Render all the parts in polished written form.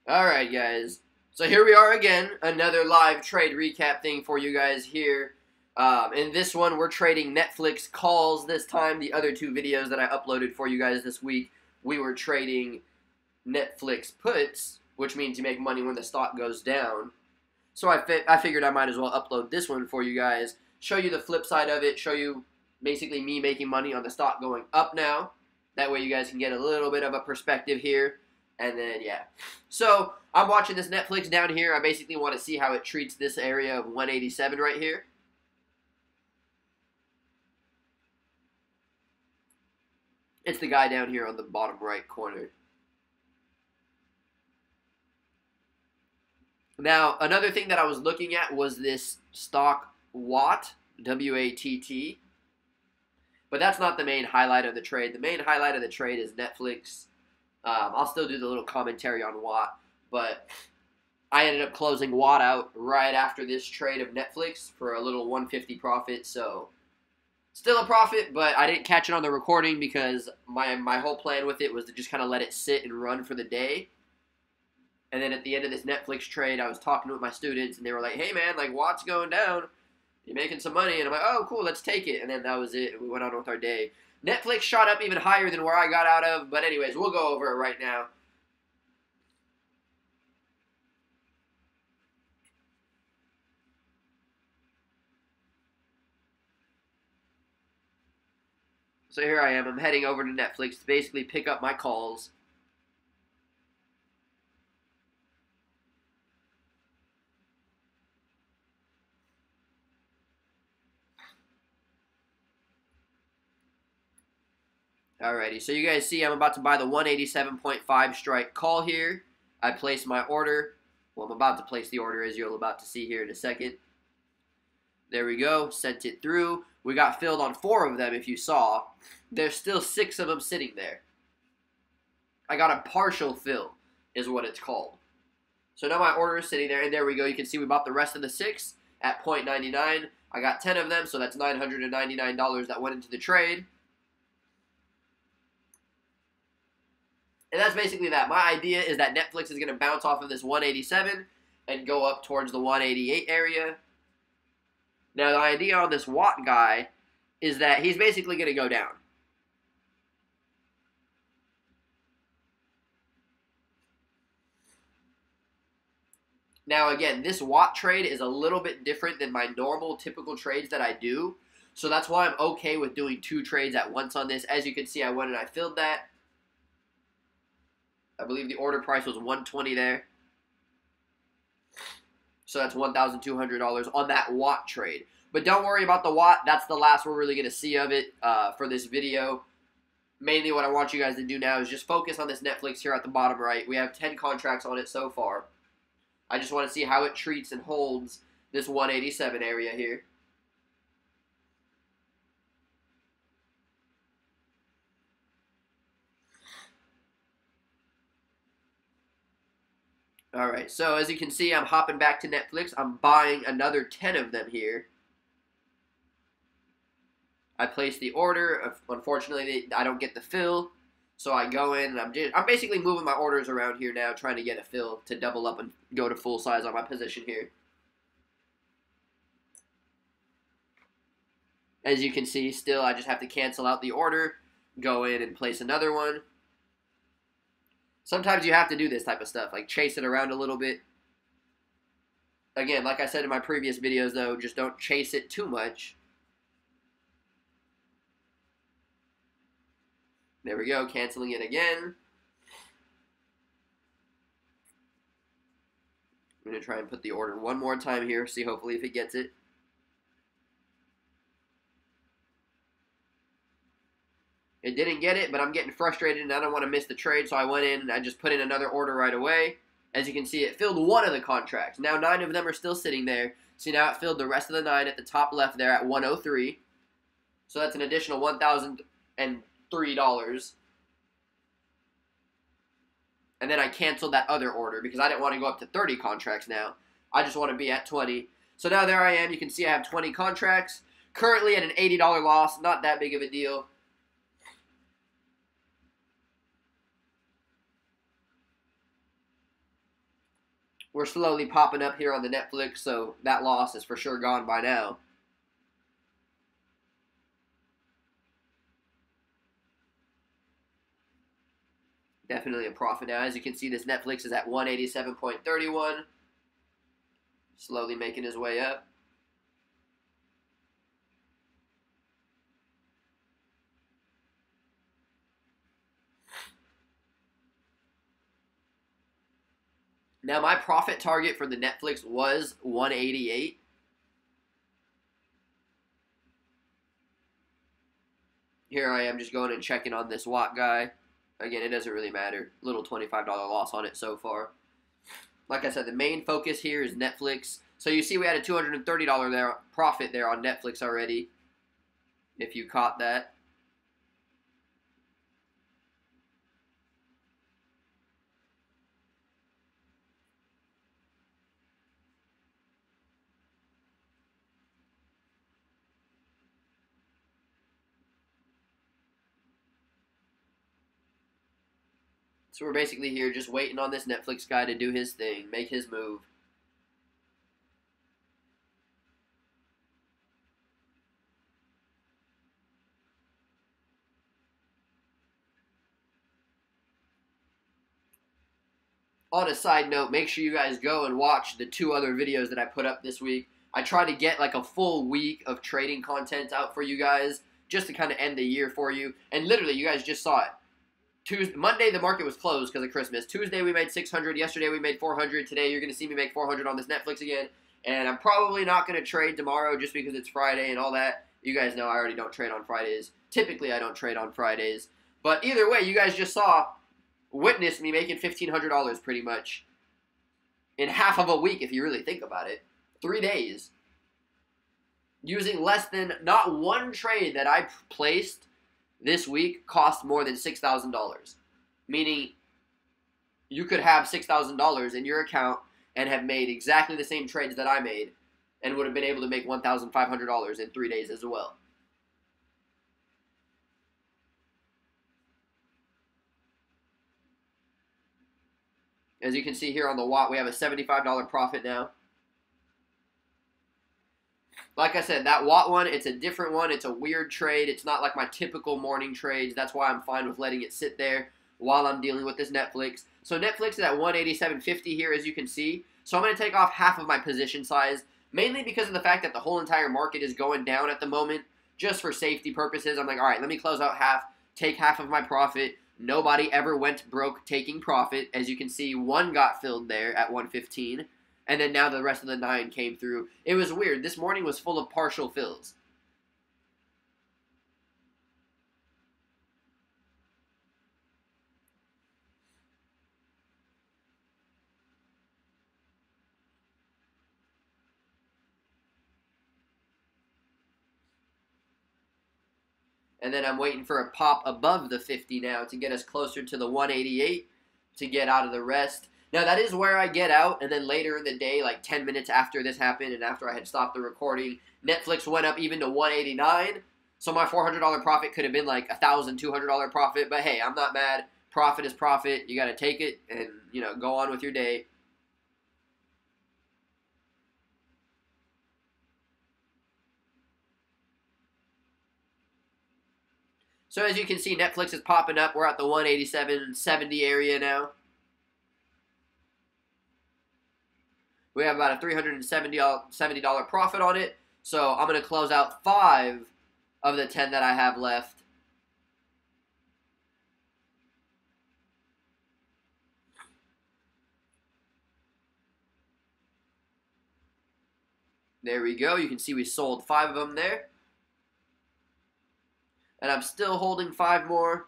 Alright, guys. So here we are again. Another live trade recap thing for you guys here. In this one, we're trading Netflix calls this time. The other two videos that I uploaded for you guys this week, we were trading Netflix puts, which means you make money when the stock goes down. So I figured I might as well upload this one for you guys, show you the flip side of it, show you basically me making money on the stock going up now. That way you guys can get a little bit of a perspective here. And then, yeah. So, I'm watching this Netflix down here. I basically want to see how it treats this area of 187 right here. It's the guy down here on the bottom right corner. Now, another thing that I was looking at was this stock WhosBijanT, W-A-T-T. But that's not the main highlight of the trade. The main highlight of the trade is Netflix. I'll still do the little commentary on Watt, but I ended up closing Watt out right after this trade of Netflix for a little 150 profit, so still a profit, but I didn't catch it on the recording because my whole plan with it was to just kind of let it sit and run for the day. And then at the end of this Netflix trade, I was talking with my students, and they were like, hey man, like Watt's going down, you're making some money, and I'm like, oh cool, let's take it, and then that was it, and we went on with our day. Netflix shot up even higher than where I got out of, but anyways, we'll go over it right now. So here I am, I'm heading over to Netflix to basically pick up my calls. Alrighty, so you guys see I'm about to buy the 187.5 strike call here. I placed my order. Well, I'm about to place the order, as you're about to see here in a second. There we go, sent it through. We got filled on 4 of them, if you saw. There's still 6 of them sitting there. I got a partial fill, is what it's called. So now my order is sitting there, and there we go. You can see we bought the rest of the 6 at 0.99. I got 10 of them, so that's $999 that went into the trade. And that's basically that. My idea is that Netflix is going to bounce off of this 187 and go up towards the 188 area. Now, the idea on this Watt guy is that he's basically going to go down. Now, again, this Watt trade is a little bit different than my normal, typical trades that I do. So that's why I'm okay with doing 2 trades at once on this. As you can see, I went and I filled that. I believe the order price was $120 there. So that's $1,200 on that Watt trade. But don't worry about the Watt. That's the last we're really going to see of it for this video. Mainly what I want you guys to do now is just focus on this Netflix here at the bottom right. We have 10 contracts on it so far. I just want to see how it treats and holds this 187 area here. Alright, so as you can see, I'm hopping back to Netflix. I'm buying another 10 of them here. I placed the order. Unfortunately, I don't get the fill. So I go in, and I'm basically moving my orders around here now, trying to get a fill to double up and go to full size on my position here. As you can see, still, I just have to cancel out the order, go in and place another one. Sometimes you have to do this type of stuff, like chase it around a little bit. Again, like I said in my previous videos, though, just don't chase it too much. There we go, canceling it again. I'm going to try and put the order one more time here, see hopefully if it gets it. It didn't get it, but I'm getting frustrated and I don't want to miss the trade, so I went in and I just put in another order right away. As you can see, it filled 1 of the contracts. Now 9 of them are still sitting there. See, now it filled the rest of the 9 at the top left there at 103. So that's an additional $1,003. And then I canceled that other order because I didn't want to go up to 30 contracts now. I just want to be at 20. So now there I am. You can see I have 20 contracts. Currently at an $80 loss. Not that big of a deal. We're slowly popping up here on the Netflix, so that loss is for sure gone by now. Definitely a profit now. As you can see, this Netflix is at 187.31. Slowly making his way up. Now, my profit target for the Netflix was 188. Here I am just going and checking on this Watt guy. Again, it doesn't really matter. Little $25 loss on it so far. Like I said, the main focus here is Netflix. So you see we had a $230 profit there on Netflix already, if you caught that. So we're basically here just waiting on this Netflix guy to do his thing, make his move. On a side note, make sure you guys go and watch the 2 other videos that I put up this week. I try to get like a full week of trading content out for you guys just to kind of end the year for you. And literally, you guys just saw it. Monday, the market was closed because of Christmas. Tuesday, we made 600. Yesterday, we made 400. Today, you're going to see me make 400 on this Netflix again. And I'm probably not going to trade tomorrow just because it's Friday and all that. You guys know I already don't trade on Fridays. Typically, I don't trade on Fridays. But either way, you guys just witnessed me making $1,500 pretty much in half of a week, if you really think about it. 3 days. Using less than, not one trade that I placed this week cost more than $6,000. Meaning, you could have $6,000 in your account and have made exactly the same trades that I made and would have been able to make $1,500 in 3 days as well. As you can see here on the Watt, we have a $75 profit now. Like I said, that Watt one, it's a different one. It's a weird trade. It's not like my typical morning trades. That's why I'm fine with letting it sit there while I'm dealing with this Netflix. So Netflix is at 187.50 here, as you can see. So I'm going to take off half of my position size, mainly because of the fact that the whole entire market is going down at the moment. Just for safety purposes, I'm like, all right, let me close out half, take half of my profit. Nobody ever went broke taking profit. As you can see, one got filled there at 115. And then now the rest of the 9 came through. It was weird. This morning was full of partial fills. And then I'm waiting for a pop above the 50 now to get us closer to the 188 to get out of the rest. Now, that is where I get out, and then later in the day, like 10 minutes after this happened and after I had stopped the recording, Netflix went up even to 189, so my $400 profit could have been like a $1,200 profit, but hey, I'm not mad. Profit is profit. You got to take it and, you know, go on with your day. So as you can see, Netflix is popping up. We're at the 187.70 area now. We have about a $370 profit on it. So I'm going to close out 5 of the 10 that I have left. There we go. You can see we sold 5 of them there. And I'm still holding 5 more.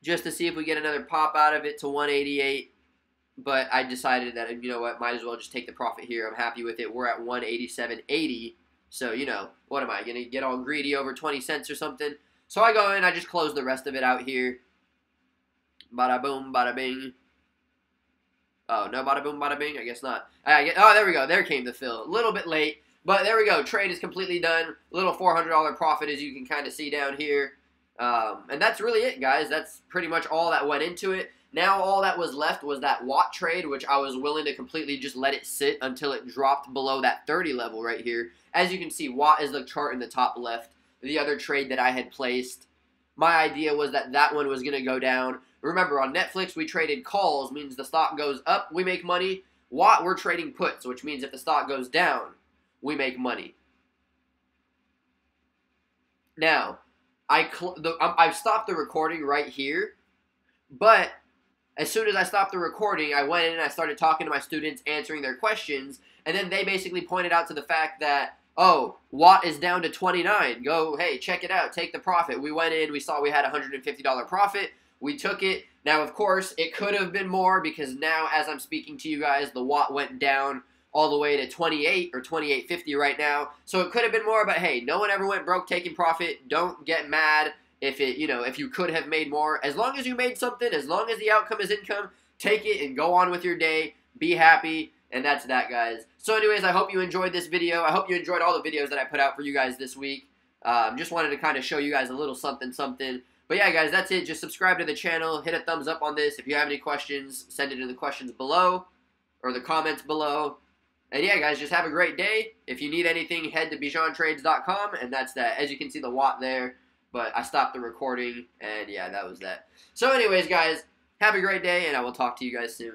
Just to see if we get another pop out of it to 188. But I decided that, you know what, might as well just take the profit here. I'm happy with it. We're at 187.80. So, you know, what am I going to get all greedy over 20 cents or something? So I go in, I just close the rest of it out here. Bada boom, bada bing. Oh, no bada boom, bada bing? I guess not. Oh, there we go. There came the fill. A little bit late. But there we go. Trade is completely done. Little $400 profit, as you can kind of see down here. And that's really it, guys. That's pretty much all that went into it. Now all that was left was that Watt trade, which I was willing to completely just let it sit until it dropped below that 30 level right here. As you can see, Watt is the chart in the top left. The other trade that I had placed, my idea was that that one was going to go down. Remember, on Netflix, we traded calls, means the stock goes up, we make money. Watt, we're trading puts, which means if the stock goes down, we make money. Now, I've stopped the recording right here, but as soon as I stopped the recording, I went in and I started talking to my students, answering their questions, and then they basically pointed out to the fact that, oh, Watt is down to 29. Go, hey, check it out. Take the profit. We went in. We saw we had a $150 profit. We took it. Now, of course, it could have been more because now, as I'm speaking to you guys, the Watt went down all the way to 28 or 28.50 right now. So it could have been more, but hey, no one ever went broke taking profit. Don't get mad if if you could have made more. As long as you made something, as long as the outcome is income, take it and go on with your day. Be happy. And that's that, guys. So anyways, I hope you enjoyed this video. I hope you enjoyed all the videos that I put out for you guys this week. Just wanted to kind of show you guys a little something, something. But yeah, guys, that's it. Just subscribe to the channel. Hit a thumbs up on this. If you have any questions, send it in the questions below or the comments below. And yeah, guys, just have a great day. If you need anything, head to WhosBijanTrades.com. And that's that. As you can see, the Watt there. But I stopped the recording. And yeah, that was that. So anyways, guys, have a great day. And I will talk to you guys soon.